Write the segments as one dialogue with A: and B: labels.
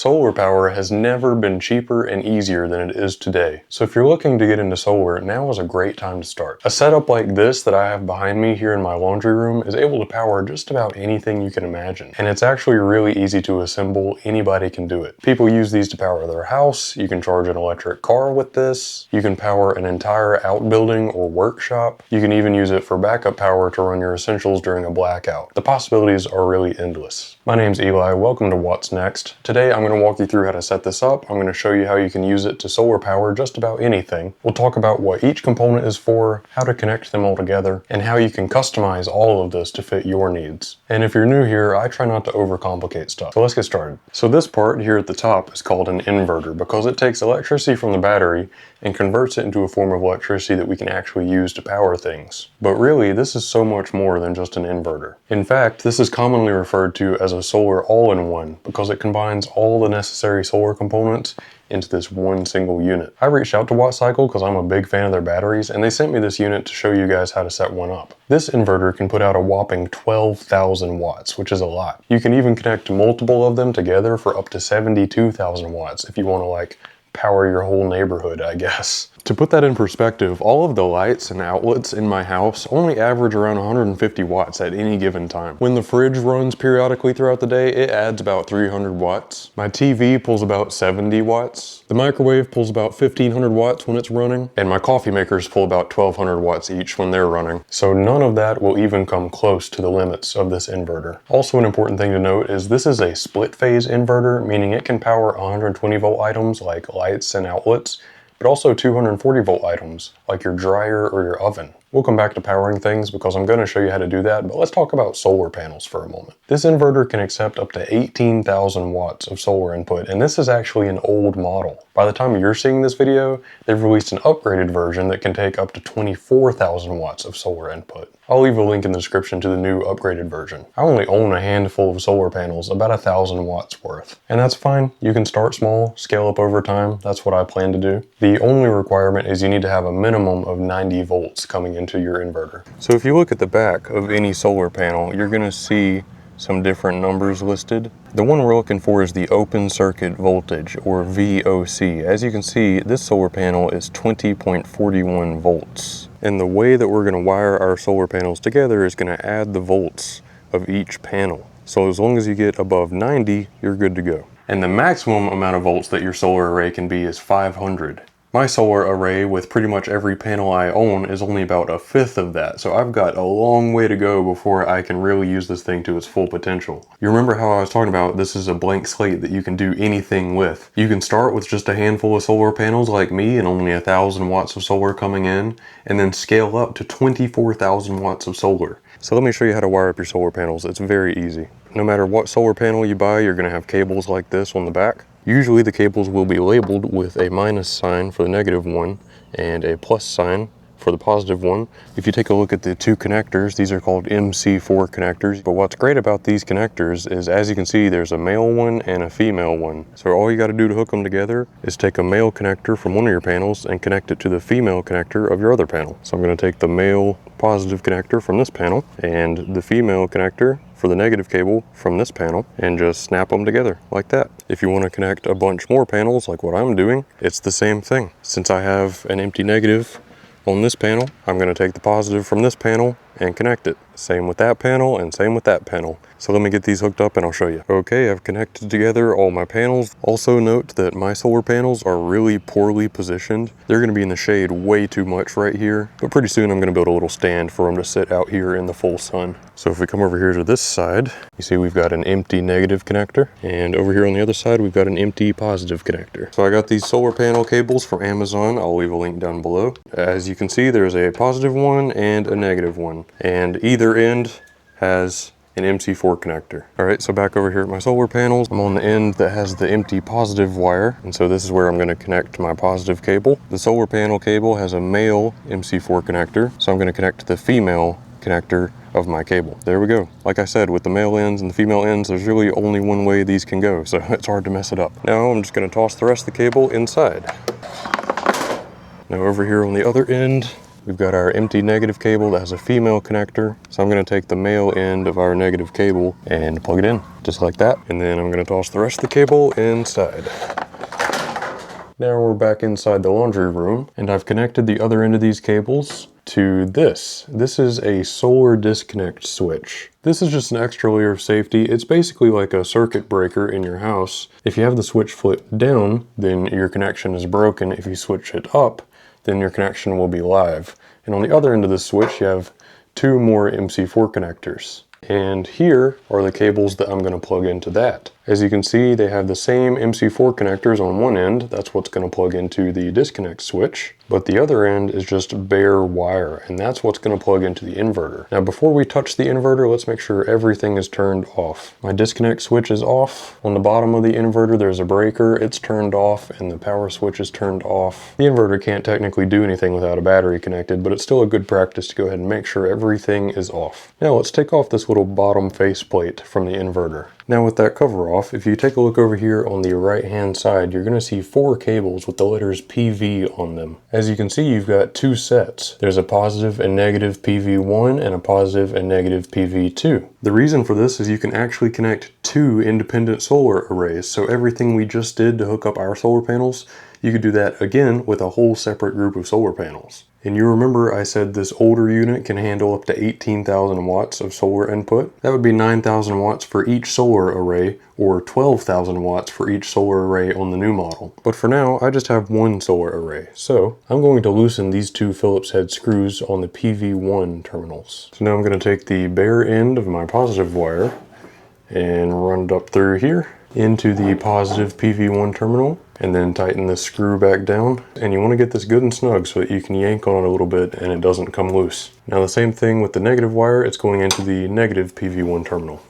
A: Solar power has never been cheaper and easier than it is today. So if you're looking to get into solar, now is a great time to start. A setup like this that I have behind me here in my laundry room is able to power just about anything you can imagine. And it's actually really easy to assemble. Anybody can do it. People use these to power their house. You can charge an electric car with this. You can power an entire outbuilding or workshop. You can even use it for backup power to run your essentials during a blackout. The possibilities are really endless. My name's Eli. Welcome to What's Next. Today I'm going to walk you through how to set this up. I'm going to show you how you can use it to solar power just about anything. We'll talk about what each component is for, how to connect them all together, and how you can customize all of this to fit your needs. And if you're new here, I try not to overcomplicate stuff. So let's get started. So this part here at the top is called an inverter because it takes electricity from the battery and converts it into a form of electricity that we can actually use to power things. But really, this is so much more than just an inverter. In fact, this is commonly referred to as a solar all-in-one because it combines all the necessary solar components into this one single unit. I reached out to WattCycle because I'm a big fan of their batteries, and they sent me this unit to show you guys how to set one up. This inverter can put out a whopping 12,000 watts, which is a lot. You can even connect multiple of them together for up to 72,000 watts if you want to power your whole neighborhood, I guess. To put that in perspective, all of the lights and outlets in my house only average around 150 watts at any given time. When the fridge runs periodically throughout the day, it adds about 300 watts. My TV pulls about 70 watts. The microwave pulls about 1500 watts when it's running, and my coffee makers pull about 1200 watts each when they're running. So none of that will even come close to the limits of this inverter. Also, an important thing to note is this is a split phase inverter, meaning it can power 120 volt items like lights and outlets, but also 240 volt items like your dryer or your oven. We'll come back to powering things because I'm going to show you how to do that, but let's talk about solar panels for a moment. This inverter can accept up to 18,000 watts of solar input, and this is actually an old model. By the time you're seeing this video, they've released an upgraded version that can take up to 24,000 watts of solar input. I'll leave a link in the description to the new upgraded version. I only own a handful of solar panels, about 1,000 watts worth. And that's fine. You can start small, scale up over time. That's what I plan to do. The only requirement is you need to have a minimum of 90 volts coming into your inverter. So if you look at the back of any solar panel, you're going to see some different numbers listed. The one we're looking for is the open circuit voltage, or VOC. As you can see, this solar panel is 20.41 volts. And the way that we're going to wire our solar panels together is going to add the volts of each panel. So as long as you get above 90, you're good to go. And the maximum amount of volts that your solar array can be is 500. My solar array with pretty much every panel I own is only about 1/5 of that, so I've got a long way to go before I can really use this thing to its full potential. You remember how I was talking about this is a blank slate that you can do anything with. You can start with just a handful of solar panels like me and only 1,000 watts of solar coming in, and then scale up to 24,000 watts of solar. So let me show you how to wire up your solar panels. It's very easy. No matter what solar panel you buy, you're going to have cables like this on the back. Usually the cables will be labeled with a minus sign for the negative one and a plus sign for the positive one. If you take a look at the two connectors, these are called MC4 connectors. But what's great about these connectors is, as you can see, there's a male one and a female one. So all you got to do to hook them together is take a male connector from one of your panels and connect it to the female connector of your other panel. So I'm going to take the male positive connector from this panel and the female connector for the negative cable from this panel and just snap them together like that. If you want to connect a bunch more panels like what I'm doing, it's the same thing. Since I have an empty negative on this panel, I'm going to take the positive from this panel and connect it. Same with that panel and same with that panel. So let me get these hooked up and I'll show you. Okay, I've connected together all my panels. Also note that my solar panels are really poorly positioned. They're going to be in the shade way too much right here, but pretty soon I'm going to build a little stand for them to sit out here in the full sun. So if we come over here to this side, you see we've got an empty negative connector, and over here on the other side we've got an empty positive connector. So I got these solar panel cables from Amazon. I'll leave a link down below. As you can see, there's a positive one and a negative one, and either end has an MC4 connector. All right, so back over here at my solar panels, I'm on the end that has the empty positive wire, and so this is where I'm going to connect my positive cable. The solar panel cable has a male MC4 connector, so I'm going to connect to the female connector of my cable. There we go. Like I said, with the male ends and the female ends, there's really only one way these can go, so it's hard to mess it up. Now I'm just going to toss the rest of the cable inside. Now over here on the other end, we've got our empty negative cable that has a female connector. So I'm gonna take the male end of our negative cable and plug it in, just like that. And then I'm gonna toss the rest of the cable inside. Now we're back inside the laundry room, and I've connected the other end of these cables to this. This is a solar disconnect switch. This is just an extra layer of safety. It's basically like a circuit breaker in your house. If you have the switch flipped down, then your connection is broken. If you switch it up, then your connection will be live. And on the other end of the switch, you have 2 more MC4 connectors. And here are the cables that I'm going to plug into that. As you can see, they have the same MC4 connectors on one end. That's what's going to plug into the disconnect switch. But the other end is just bare wire, and that's what's going to plug into the inverter. Now, before we touch the inverter, let's make sure everything is turned off. My disconnect switch is off. On the bottom of the inverter, there's a breaker. It's turned off, and the power switch is turned off. The inverter can't technically do anything without a battery connected, but it's still a good practice to go ahead and make sure everything is off. Now, let's take off this little bottom faceplate from the inverter. Now with that cover off, if you take a look over here on the right hand side, you're going to see 4 cables with the letters PV on them. As you can see, you've got 2 sets. There's a positive and negative PV1 and a positive and negative PV2. The reason for this is you can actually connect 2 independent solar arrays. So everything we just did to hook up our solar panels, you could do that again with a whole separate group of solar panels. And you remember I said this older unit can handle up to 18,000 watts of solar input. That would be 9,000 watts for each solar array, or 12,000 watts for each solar array on the new model. But for now, I just have 1 solar array. So I'm going to loosen these 2 Phillips head screws on the PV1 terminals. So now I'm going to take the bare end of my positive wire and run it up through here into the positive PV1 terminal, and then tighten this screw back down. And you want to get this good and snug so that you can yank on it a little bit and it doesn't come loose. Now the same thing with the negative wire, it's going into the negative PV1 terminal.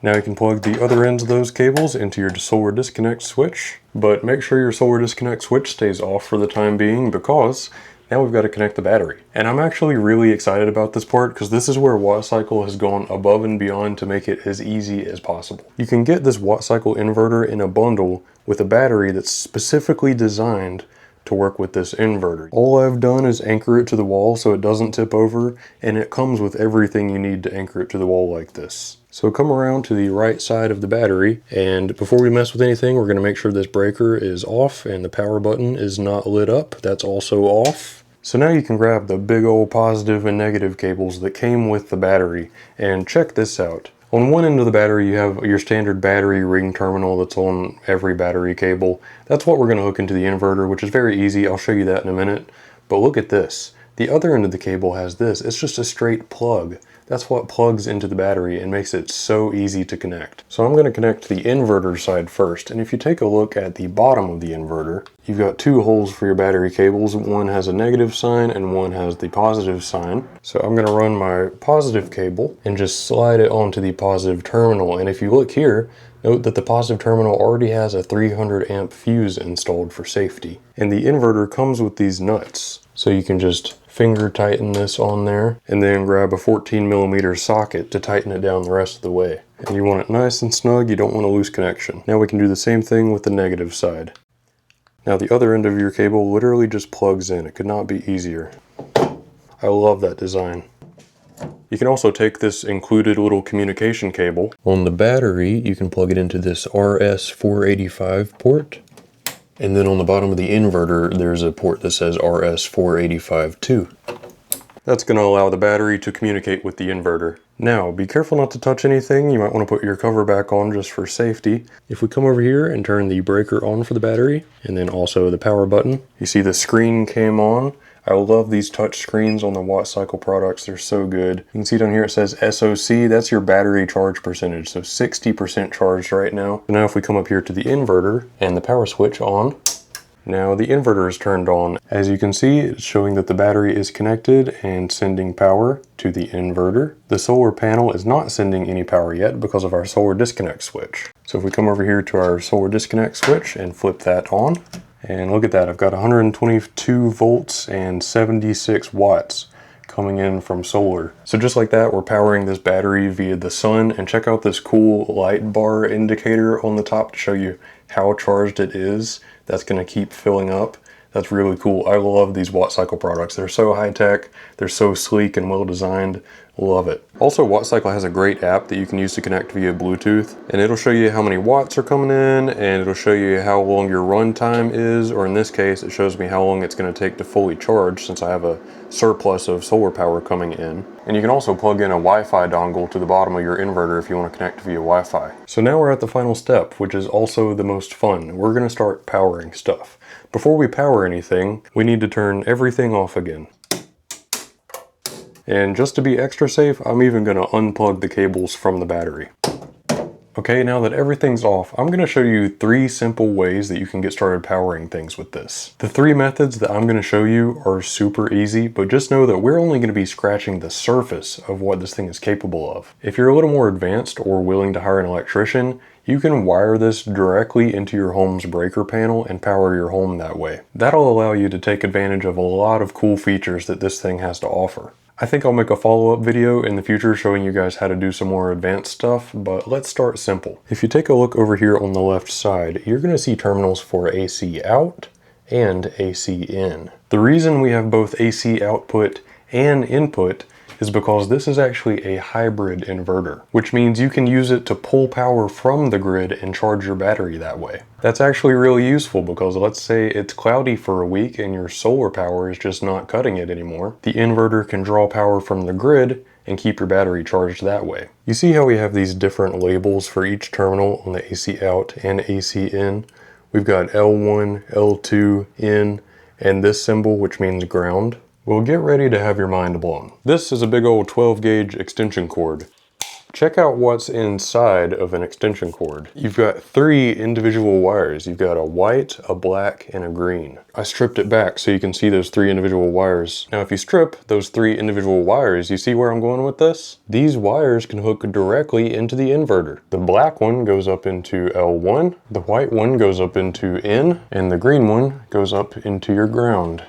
A: Now you can plug the other ends of those cables into your solar disconnect switch, but make sure your solar disconnect switch stays off for the time being, because now we've got to connect the battery. And I'm actually really excited about this part because this is where Watt Cycle has gone above and beyond to make it as easy as possible. You can get this Watt Cycle inverter in a bundle with a battery that's specifically designed to work with this inverter. All I've done is anchor it to the wall so it doesn't tip over, and it comes with everything you need to anchor it to the wall like this. So come around to the right side of the battery, and before we mess with anything, we're going to make sure this breaker is off and the power button is not lit up. That's also off. So now you can grab the big old positive and negative cables that came with the battery, and check this out. On one end of the battery, you have your standard battery ring terminal that's on every battery cable. That's what we're going to hook into the inverter, which is very easy. I'll show you that in a minute. But look at this. The other end of the cable has this. It's just a straight plug. That's what plugs into the battery and makes it so easy to connect. So I'm going to connect the inverter side first. And if you take a look at the bottom of the inverter, you've got 2 holes for your battery cables. One has a negative sign and one has the positive sign. So I'm going to run my positive cable and just slide it onto the positive terminal. And if you look here, note that the positive terminal already has a 300 amp fuse installed for safety. And the inverter comes with these nuts. So you can just finger tighten this on there and then grab a 14mm socket to tighten it down the rest of the way. And you want it nice and snug, you don't want a loose connection. Now we can do the same thing with the negative side. Now the other end of your cable literally just plugs in. It could not be easier. I love that design. You can also take this included little communication cable. On the battery, you can plug it into this RS485 port. And then on the bottom of the inverter, there's a port that says RS485 too. That's going to allow the battery to communicate with the inverter. Now, be careful not to touch anything. You might want to put your cover back on just for safety. If we come over here and turn the breaker on for the battery, and then also the power button, you see the screen came on. I love these touch screens on the Watt Cycle products. They're so good. You can see down here it says SOC. That's your battery charge percentage. So 60% charged right now. So now if we come up here to the inverter and the power switch on, now the inverter is turned on. As you can see, it's showing that the battery is connected and sending power to the inverter. The solar panel is not sending any power yet because of our solar disconnect switch. So if we come over here to our solar disconnect switch and flip that on, and look at that, I've got 122 volts and 76 watts coming in from solar. So just like that, we're powering this battery via the sun. And check out this cool light bar indicator on the top to show you how charged it is. That's going to keep filling up. That's really cool. I love these watt cycle products. They're so high tech, they're so sleek and well designed. Love it. Also, Watt Cycle has a great app that you can use to connect via Bluetooth, and it'll show you how many watts are coming in, and it'll show you how long your run time is, or in this case, it shows me how long it's going to take to fully charge since I have a surplus of solar power coming in. And you can also plug in a Wi-Fi dongle to the bottom of your inverter if you want to connect via Wi-Fi. So now we're at the final step, which is also the most fun. We're going to start powering stuff. Before we power anything, we need to turn everything off again. And just to be extra safe, I'm even going to unplug the cables from the battery. Okay, now that everything's off, I'm going to show you 3 simple ways that you can get started powering things with this. The 3 methods that I'm going to show you are super easy, but just know that we're only going to be scratching the surface of what this thing is capable of. If you're a little more advanced or willing to hire an electrician, you can wire this directly into your home's breaker panel and power your home that way. That'll allow you to take advantage of a lot of cool features that this thing has to offer. I think I'll make a follow-up video in the future showing you guys how to do some more advanced stuff, but let's start simple. If you take a look over here on the left side, you're going to see terminals for AC out and AC in. The reason we have both AC output and input is because this is actually a hybrid inverter, which means you can use it to pull power from the grid and charge your battery that way. That's actually really useful because let's say it's cloudy for a week and your solar power is just not cutting it anymore. The inverter can draw power from the grid and keep your battery charged that way. You see how we have these different labels for each terminal on the AC out and AC in? We've got L1, L2, in, and this symbol which means ground. Well, get ready to have your mind blown. This is a big old 12 gauge extension cord. Check out what's inside of an extension cord. You've got 3 individual wires. You've got a white, a black, and a green. I stripped it back so you can see those 3 individual wires. Now, if you strip those 3 individual wires, you see where I'm going with this? These wires can hook directly into the inverter. The black one goes up into L1, the white one goes up into in, and the green one goes up into your ground.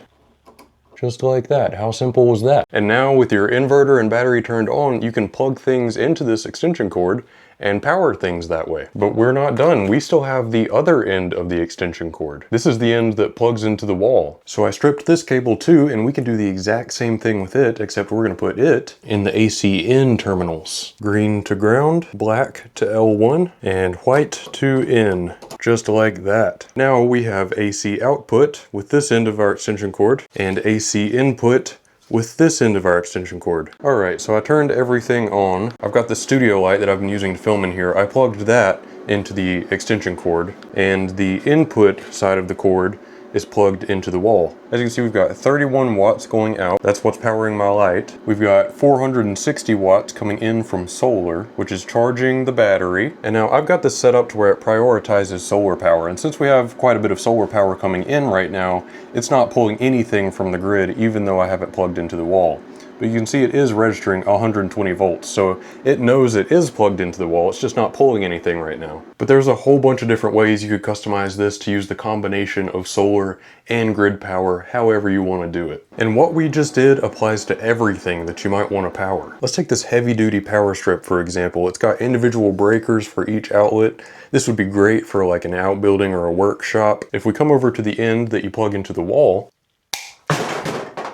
A: Just like that. How simple was that? And now with your inverter and battery turned on, you can plug things into this extension cord and power things that way. But we're not done. We still have the other end of the extension cord. This is the end that plugs into the wall. So I stripped this cable too, and we can do the exact same thing with it, except we're gonna put it in the AC in terminals. Green to ground, black to L1, and white to in. Just like that. Now we have AC output with this end of our extension cord, and AC input with this end of our extension cord. Alright, so I turned everything on. I've got the studio light that I've been using to film in here. I plugged that into the extension cord, and the input side of the cord is plugged into the wall. As you can see, we've got 31 watts going out. That's what's powering my light. We've got 460 watts coming in from solar, which is charging the battery. And now I've got this set up to where it prioritizes solar power. And since we have quite a bit of solar power coming in right now, it's not pulling anything from the grid, even though I have it plugged into the wall. But you can see it is registering 120 volts, so it knows it is plugged into the wall, it's just not pulling anything right now. But there's a whole bunch of different ways you could customize this to use the combination of solar and grid power, however you want to do it. And what we just did applies to everything that you might want to power. Let's take this heavy-duty power strip, for example. It's got individual breakers for each outlet. This would be great for like an outbuilding or a workshop. If we come over to the end that you plug into the wall,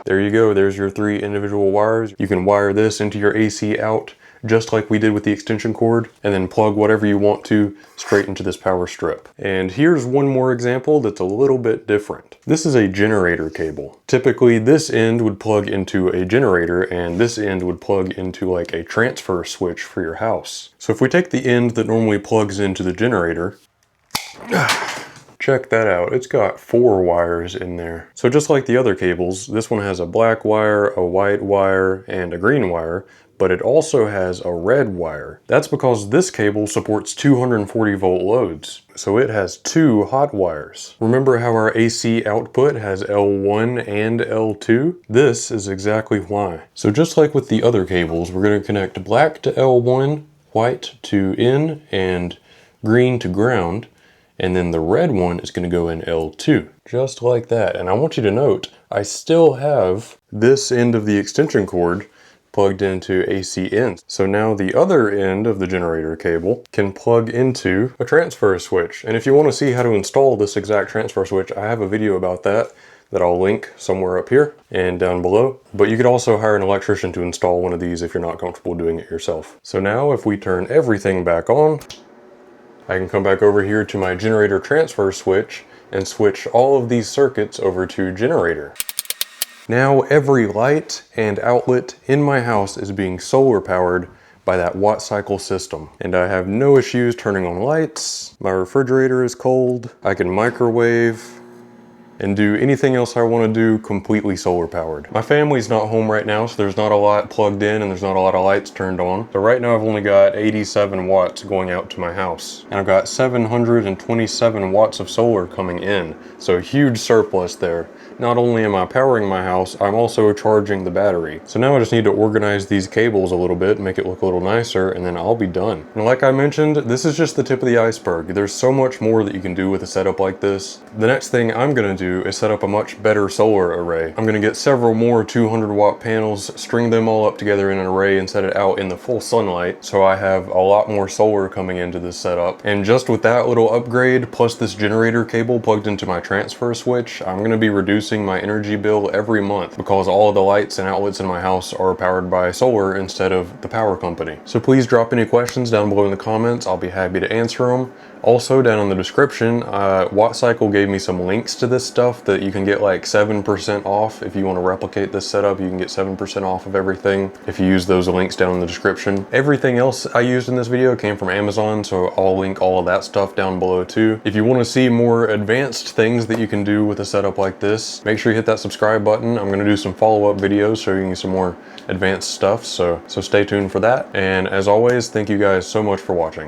A: there you go, there's your 3 individual wires. You can wire this into your AC out, just like we did with the extension cord, and then plug whatever you want to straight into this power strip. And here's one more example that's a little bit different. This is a generator cable. Typically, this end would plug into a generator, and this end would plug into like a transfer switch for your house. So if we take the end that normally plugs into the generator, check that out, it's got 4 wires in there. So just like the other cables, this one has a black wire, a white wire, and a green wire, but it also has a red wire. That's because this cable supports 240 volt loads, so it has 2 hot wires. Remember how our AC output has L1 and L2? This is exactly why. So just like with the other cables, we're going to connect black to L1, white to in, and green to ground. And then the red one is going to go in L2, just like that. And I want you to note, I still have this end of the extension cord plugged into AC in. So now the other end of the generator cable can plug into a transfer switch. And if you want to see how to install this exact transfer switch, I have a video about that. that I'll link somewhere up here and down below. But you could also hire an electrician to install one of these if you're not comfortable doing it yourself. So now if we turn everything back on, I can come back over here to my generator transfer switch and switch all of these circuits over to generator. Now every light and outlet in my house is being solar powered by that watt cycle system. And I have no issues turning on lights. My refrigerator is cold. I can microwave and do anything else I want to do completely solar powered. My family's not home right now, so there's not a lot plugged in and there's not a lot of lights turned on. So right now I've only got 87 watts going out to my house. And I've got 727 watts of solar coming in. So a huge surplus there. Not only am I powering my house, I'm also charging the battery. So now I just need to organize these cables a little bit, make it look a little nicer, and then I'll be done. And like I mentioned, this is just the tip of the iceberg. There's so much more that you can do with a setup like this. The next thing I'm gonna do is set up a much better solar array. I'm gonna get several more 200 watt panels, string them all up together in an array and set it out in the full sunlight. So I have a lot more solar coming into this setup. And just with that little upgrade, plus this generator cable plugged into my transfer switch, I'm gonna be reducing my energy bill every month because all of the lights and outlets in my house are powered by solar instead of the power company. So please drop any questions down below in the comments. I'll be happy to answer them. Also down in the description, WattCycle gave me some links to this stuff that you can get like 7% off. If you want to replicate this setup, you can get 7% off of everything if you use those links down in the description. Everything else I used in this video came from Amazon, so I'll link all of that stuff down below too. If you want to see more advanced things that you can do with a setup like this, make sure you hit that subscribe button. I'm going to do some follow-up videos showing you some more advanced stuff, so stay tuned for that. And as always, thank you guys so much for watching.